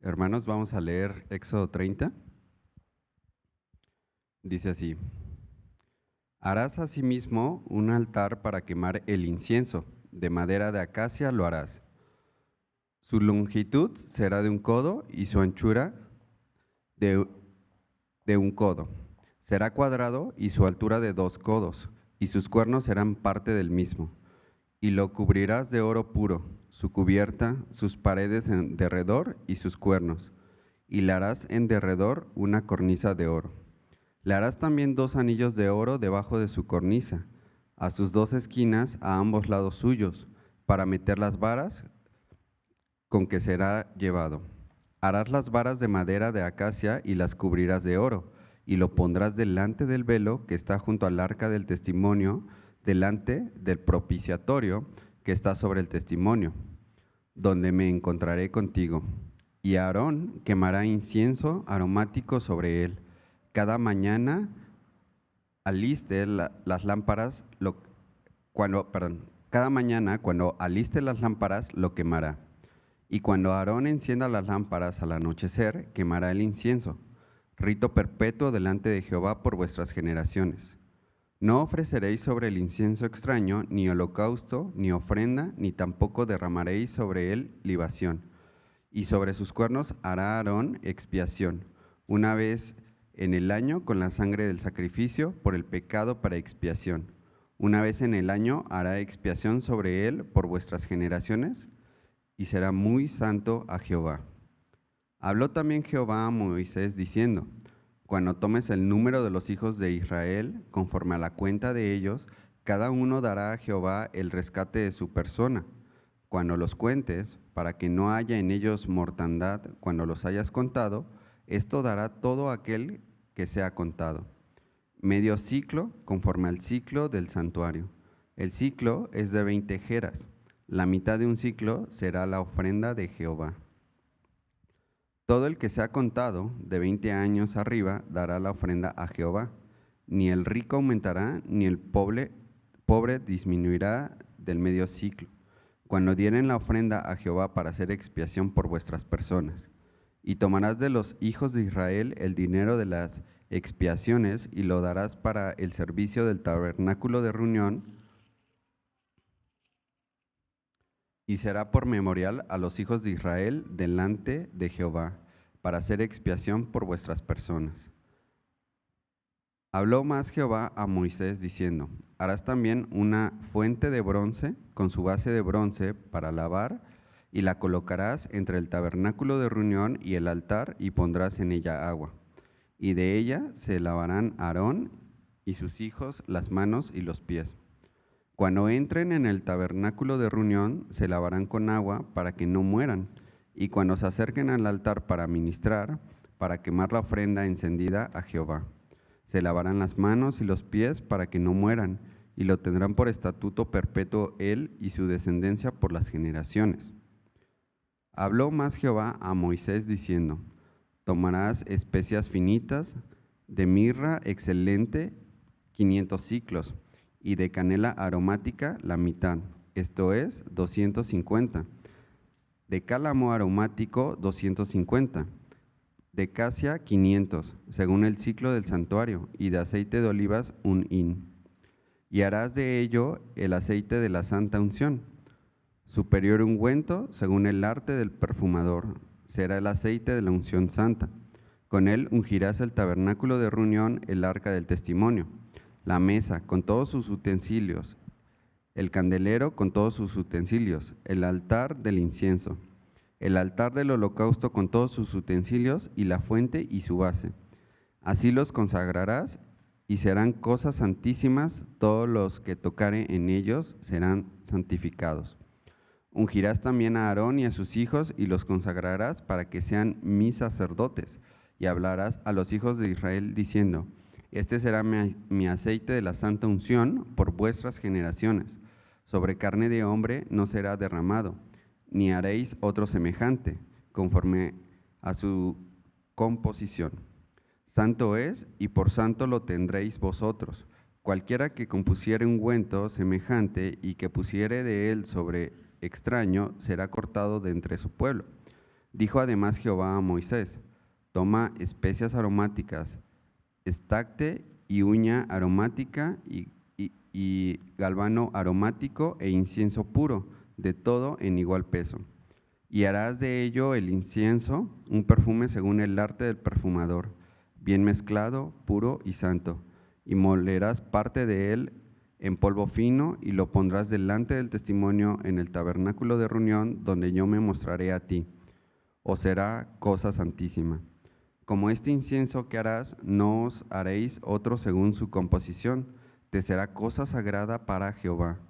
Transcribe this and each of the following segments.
Hermanos, vamos a leer Éxodo 30. Dice así: Harás asimismo un altar para quemar el incienso, de madera de acacia lo harás. Su longitud será de un codo y su anchura de un codo. Será cuadrado y su altura de 2 codos, y sus cuernos serán parte del mismo. Y lo cubrirás de oro puro, su cubierta, sus paredes en derredor y sus cuernos. Y le harás en derredor una cornisa de oro. Le harás también 2 anillos de oro debajo de su cornisa, a sus 2 esquinas a ambos lados suyos, para meter las varas con que será llevado. Harás las varas de madera de acacia y las cubrirás de oro, y lo pondrás delante del velo que está junto al arca del testimonio, delante del propiciatorio que está sobre el testimonio, donde me encontraré contigo. Y Aarón quemará incienso aromático sobre él. Cada mañana aliste las lámparas, cada mañana cuando aliste las lámparas lo quemará. Y cuando Aarón encienda las lámparas al anochecer, quemará el incienso, rito perpetuo delante de Jehová por vuestras generaciones. No ofreceréis sobre el incienso extraño ni holocausto, ni ofrenda, ni tampoco derramaréis sobre él libación. Y sobre sus cuernos hará Aarón expiación, una vez en el año con la sangre del sacrificio por el pecado para expiación. Una vez en el año hará expiación sobre él por vuestras generaciones, y será muy santo a Jehová. Habló también Jehová a Moisés diciendo: Cuando tomes el número de los hijos de Israel, conforme a la cuenta de ellos, cada uno dará a Jehová el rescate de su persona. Cuando los cuentes, para que no haya en ellos mortandad, cuando los hayas contado, esto dará todo aquel que sea contado. Medio ciclo, conforme al ciclo del santuario. El ciclo es de 20 jeras. La mitad de un ciclo será la ofrenda de Jehová. Todo el que sea contado, de 20 años arriba, dará la ofrenda a Jehová. Ni el rico aumentará, ni el pobre disminuirá del medio ciclo, cuando dieren la ofrenda a Jehová para hacer expiación por vuestras personas. Y tomarás de los hijos de Israel el dinero de las expiaciones y lo darás para el servicio del tabernáculo de reunión, y será por memorial a los hijos de Israel delante de Jehová, para hacer expiación por vuestras personas. Habló más Jehová a Moisés diciendo: Harás también una fuente de bronce con su base de bronce para lavar, y la colocarás entre el tabernáculo de reunión y el altar, y pondrás en ella agua. Y de ella se lavarán Aarón y sus hijos las manos y los pies. Cuando entren en el tabernáculo de reunión, se lavarán con agua para que no mueran. Y cuando se acerquen al altar para ministrar, para quemar la ofrenda encendida a Jehová, se lavarán las manos y los pies para que no mueran, y lo tendrán por estatuto perpetuo él y su descendencia por las generaciones. Habló más Jehová a Moisés diciendo: Tomarás especias finitas, de mirra excelente, 500 siclos, y de canela aromática la mitad, esto es 250. De cálamo aromático 250. De casia 500, según el ciclo del santuario, y de aceite de olivas 1 hin. Y harás de ello el aceite de la santa unción. Superior ungüento, según el arte del perfumador, será el aceite de la unción santa. Con él ungirás el tabernáculo de reunión, el arca del testimonio, la mesa con todos sus utensilios, el candelero con todos sus utensilios, el altar del incienso, el altar del holocausto con todos sus utensilios, y la fuente y su base. Así los consagrarás, y serán cosas santísimas, todos los que tocare en ellos serán santificados. Ungirás también a Aarón y a sus hijos, y los consagrarás para que sean mis sacerdotes, y hablarás a los hijos de Israel diciendo: Este será mi aceite de la santa unción por vuestras generaciones. Sobre carne de hombre no será derramado, ni haréis otro semejante, conforme a su composición. Santo es, y por santo lo tendréis vosotros. Cualquiera que compusiere ungüento semejante y que pusiere de él sobre extraño, será cortado de entre su pueblo. Dijo además Jehová a Moisés: toma especias aromáticas, estacte y uña aromática y galvano aromático e incienso puro, de todo en igual peso. Y harás de ello el incienso, un perfume según el arte del perfumador, bien mezclado, puro y santo. Y molerás parte de él en polvo fino y lo pondrás delante del testimonio en el tabernáculo de reunión, donde yo me mostraré a ti. Os será cosa santísima. Como este incienso que harás, no os haréis otro según su composición, te será cosa sagrada para Jehová.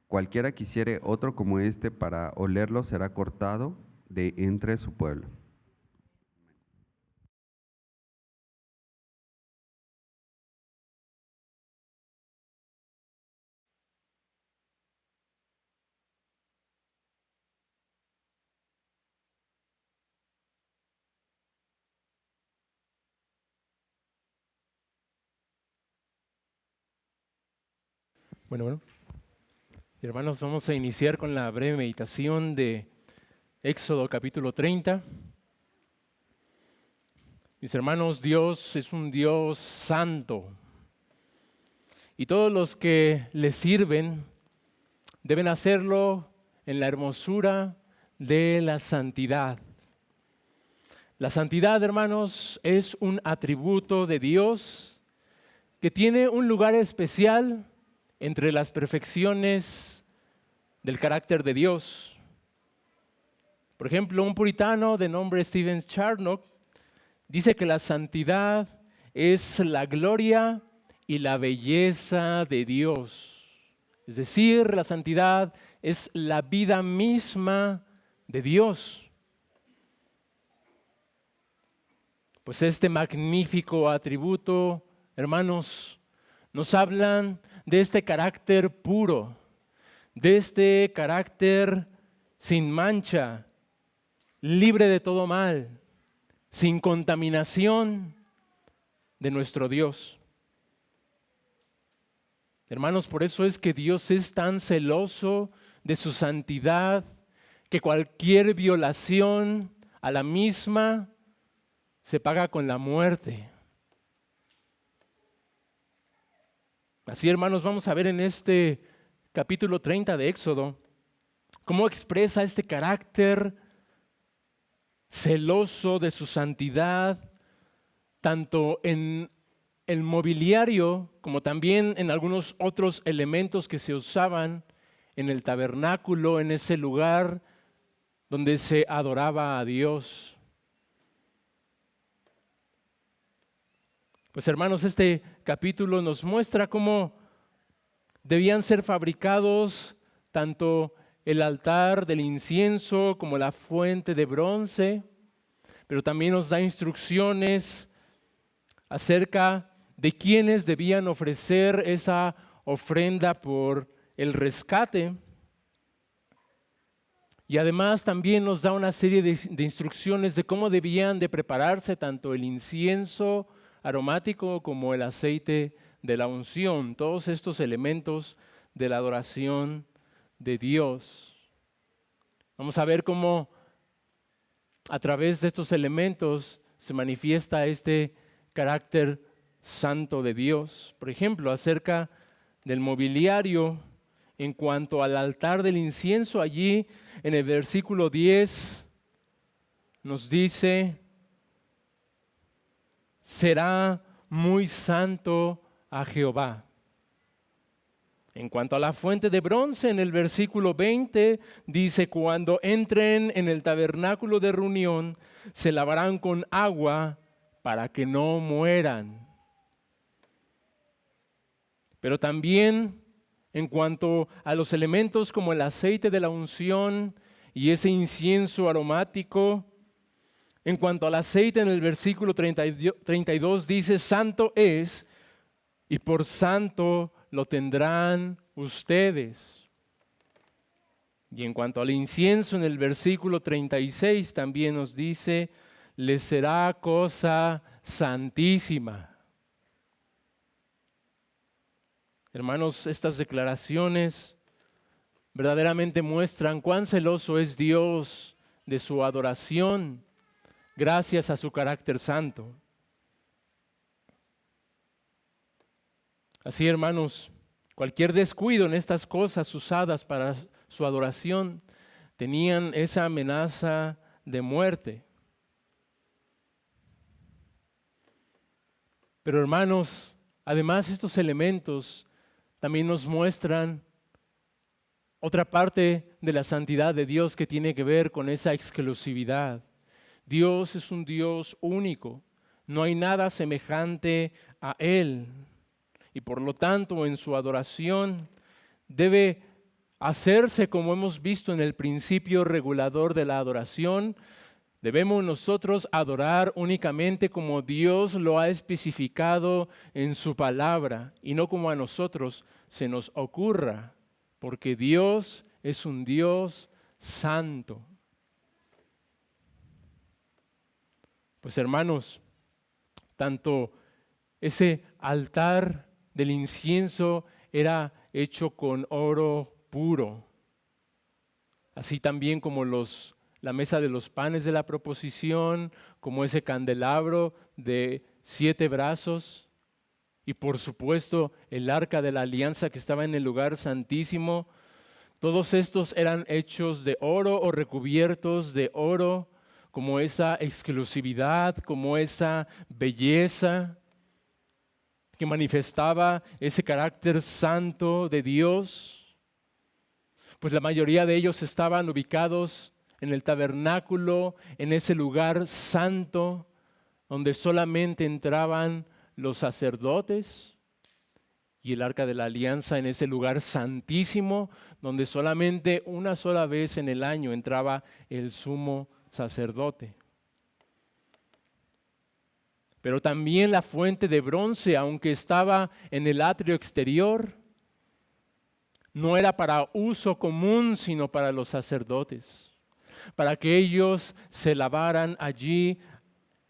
Cualquiera que hiciere otro como este para olerlo será cortado de entre su pueblo. Bueno, hermanos, vamos a iniciar con la breve meditación de Éxodo capítulo 30. Mis hermanos, Dios es un Dios santo y todos los que le sirven deben hacerlo en la hermosura de la santidad. La santidad, hermanos, es un atributo de Dios que tiene un lugar especial entre las perfecciones del carácter de Dios. Por ejemplo, un puritano de nombre Stephen Charnock dice que la santidad es la gloria y la belleza de Dios. Es decir, la santidad es la vida misma de Dios. Pues este magnífico atributo, hermanos, nos hablan de este carácter puro, de este carácter sin mancha, libre de todo mal, sin contaminación de nuestro Dios. Hermanos, por eso es que Dios es tan celoso de su santidad, que cualquier violación a la misma se paga con la muerte. Así, hermanos, vamos a ver en este capítulo 30 de Éxodo cómo expresa este carácter celoso de su santidad, tanto en el mobiliario como también en algunos otros elementos que se usaban en el tabernáculo, en ese lugar donde se adoraba a Dios. Pues hermanos, este capítulo nos muestra cómo debían ser fabricados tanto el altar del incienso como la fuente de bronce, pero también nos da instrucciones acerca de quiénes debían ofrecer esa ofrenda por el rescate. Y además también nos da una serie de instrucciones de cómo debían de prepararse tanto el incienso aromático como el aceite de la unción, todos estos elementos de la adoración de Dios. Vamos a ver cómo a través de estos elementos se manifiesta este carácter santo de Dios. Por ejemplo, acerca del mobiliario, en cuanto al altar del incienso, allí en el versículo 10 nos dice: será muy santo a Jehová. En cuanto a la fuente de bronce, en el versículo 20 dice: cuando entren en el tabernáculo de reunión, se lavarán con agua para que no mueran. Pero también en cuanto a los elementos como el aceite de la unción y ese incienso aromático, en cuanto al aceite, en el versículo 32 dice: santo es, y por santo lo tendrán ustedes. Y en cuanto al incienso, en el versículo 36 también nos dice: les será cosa santísima. Hermanos, estas declaraciones verdaderamente muestran cuán celoso es Dios de su adoración gracias a su carácter santo. Así, hermanos, cualquier descuido en estas cosas usadas para su adoración tenían esa amenaza de muerte. Pero hermanos, además estos elementos también nos muestran otra parte de la santidad de Dios que tiene que ver con esa exclusividad. Dios es un Dios único, no hay nada semejante a Él. Y por lo tanto, en su adoración debe hacerse como hemos visto en el principio regulador de la adoración. Debemos nosotros adorar únicamente como Dios lo ha especificado en su palabra y no como a nosotros se nos ocurra, porque Dios es un Dios santo. Pues hermanos, tanto ese altar del incienso era hecho con oro puro, así también como la mesa de los panes de la proposición, como ese candelabro de 7 brazos y por supuesto el arca de la alianza que estaba en el lugar santísimo. Todos estos eran hechos de oro o recubiertos de oro, como esa exclusividad, como esa belleza que manifestaba ese carácter santo de Dios. Pues la mayoría de ellos estaban ubicados en el tabernáculo, en ese lugar santo, donde solamente entraban los sacerdotes, y el arca de la alianza en ese lugar santísimo, donde solamente una sola vez en el año entraba el sumo sacerdote. Pero también la fuente de bronce, aunque estaba en el atrio exterior, no era para uso común, sino para los sacerdotes, para que ellos se lavaran allí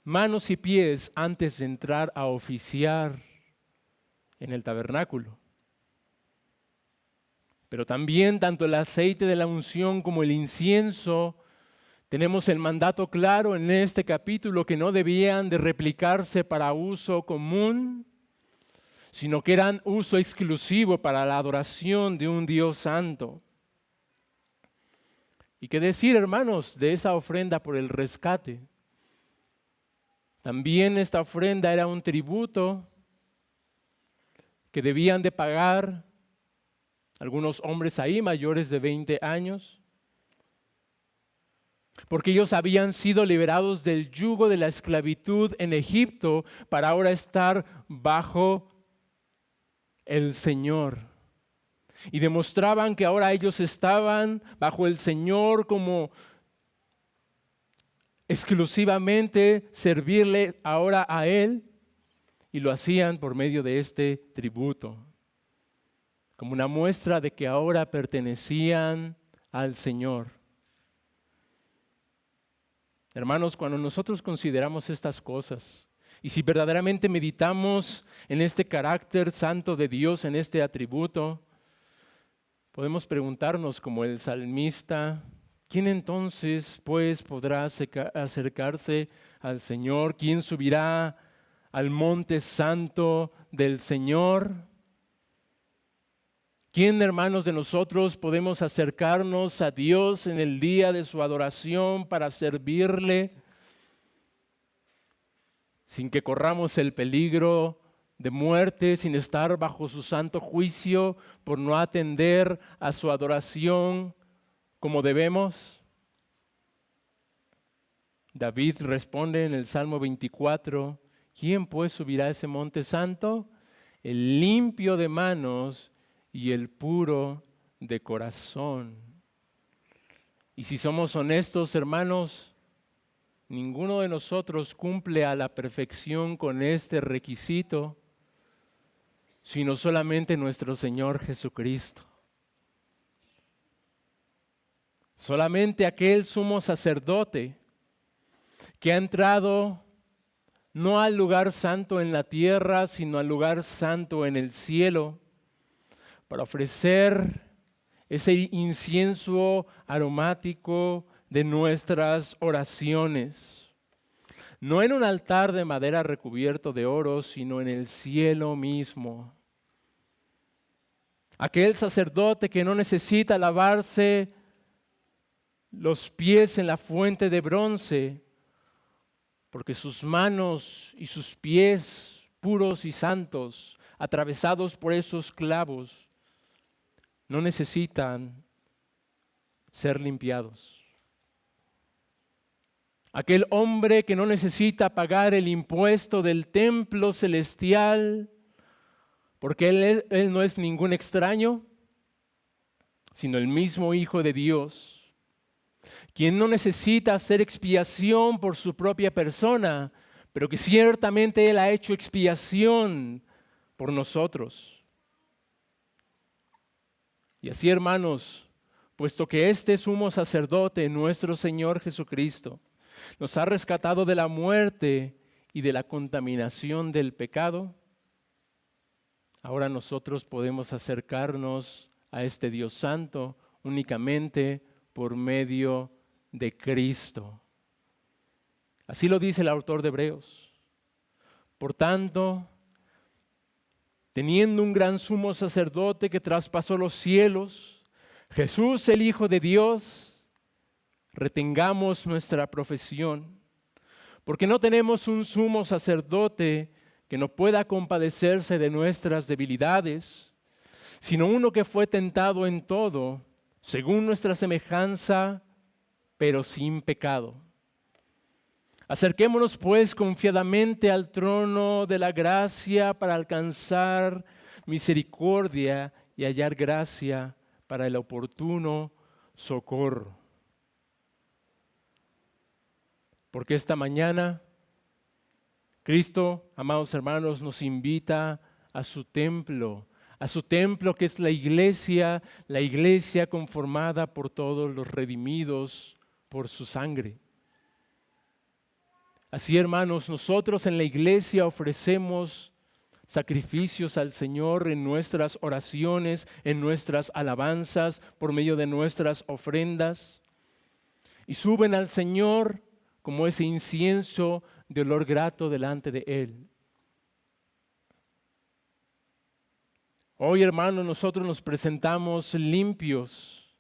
manos y pies antes de entrar a oficiar en el tabernáculo. Pero también tanto el aceite de la unción como el incienso, tenemos el mandato claro en este capítulo que no debían de replicarse para uso común, sino que eran uso exclusivo para la adoración de un Dios santo. ¿Y qué decir, hermanos, de esa ofrenda por el rescate? También esta ofrenda era un tributo que debían de pagar algunos hombres ahí mayores de 20 años, porque ellos habían sido liberados del yugo de la esclavitud en Egipto para ahora estar bajo el Señor. Y demostraban que ahora ellos estaban bajo el Señor como exclusivamente servirle ahora a Él, y lo hacían por medio de este tributo, como una muestra de que ahora pertenecían al Señor. Hermanos, cuando nosotros consideramos estas cosas, y si verdaderamente meditamos en este carácter santo de Dios, en este atributo, podemos preguntarnos como el salmista: ¿quién entonces pues podrá acercarse al Señor? ¿Quién subirá al monte santo del Señor? ¿Quién, hermanos, de nosotros podemos acercarnos a Dios en el día de su adoración para servirle sin que corramos el peligro de muerte, sin estar bajo su santo juicio por no atender a su adoración como debemos? David responde en el Salmo 24, ¿quién pues subirá a ese monte santo? El limpio de manos y el puro de corazón. Y si somos honestos, hermanos, ninguno de nosotros cumple a la perfección con este requisito, sino solamente nuestro Señor Jesucristo. Solamente aquel sumo sacerdote que ha entrado no al lugar santo en la tierra, sino al lugar santo en el cielo, para ofrecer ese incienso aromático, de nuestras oraciones. No en un altar de madera recubierto de oro, sino en el cielo mismo. Aquel sacerdote que no necesita lavarse los pies en la fuente de bronce, porque sus manos y sus pies puros y santos, atravesados por esos clavos, no necesitan ser limpiados. Aquel hombre que no necesita pagar el impuesto del templo celestial, porque él no es ningún extraño, sino el mismo Hijo de Dios, quien no necesita hacer expiación por su propia persona, pero que ciertamente Él ha hecho expiación por nosotros. Y así, hermanos, puesto que este sumo sacerdote, nuestro Señor Jesucristo, nos ha rescatado de la muerte y de la contaminación del pecado, ahora nosotros podemos acercarnos a este Dios Santo únicamente por medio de Cristo. Así lo dice el autor de Hebreos. Por tanto, teniendo un gran sumo sacerdote que traspasó los cielos, Jesús el Hijo de Dios, retengamos nuestra profesión, porque no tenemos un sumo sacerdote que no pueda compadecerse de nuestras debilidades, sino uno que fue tentado en todo, según nuestra semejanza, pero sin pecado. Acerquémonos pues confiadamente al trono de la gracia para alcanzar misericordia y hallar gracia para el oportuno socorro. Porque esta mañana Cristo, amados hermanos, nos invita a su templo que es la iglesia conformada por todos los redimidos por su sangre. Así, hermanos, nosotros en la iglesia ofrecemos sacrificios al Señor en nuestras oraciones, en nuestras alabanzas, por medio de nuestras ofrendas, y suben al Señor como ese incienso de olor grato delante de Él. Hoy, hermanos, nosotros nos presentamos limpios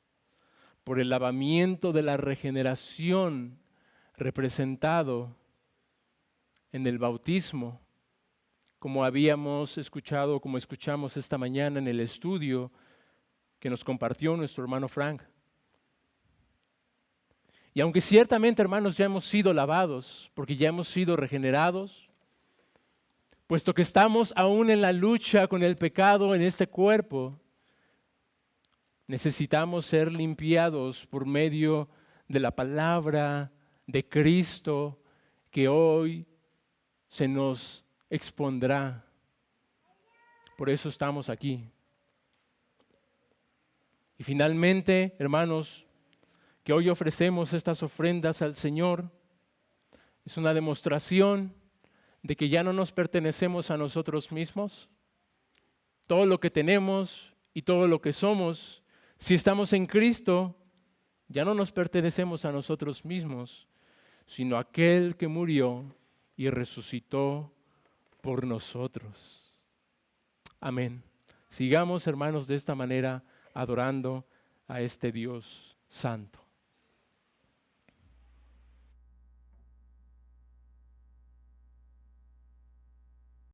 por el lavamiento de la regeneración representado en el bautismo, como habíamos escuchado, como escuchamos esta mañana en el estudio que nos compartió nuestro hermano Frank. Y aunque ciertamente, hermanos, ya hemos sido lavados, porque ya hemos sido regenerados, puesto que estamos aún en la lucha con el pecado en este cuerpo, necesitamos ser limpiados por medio de la palabra de Cristo que hoy se nos expondrá. Por eso estamos aquí. Y finalmente, hermanos, que hoy ofrecemos estas ofrendas al Señor, es una demostración de que ya no nos pertenecemos a nosotros mismos. Todo lo que tenemos y todo lo que somos, si estamos en Cristo, ya no nos pertenecemos a nosotros mismos, sino a aquel que murió y resucitó por nosotros. Amén. Sigamos, hermanos, de esta manera adorando a este Dios santo.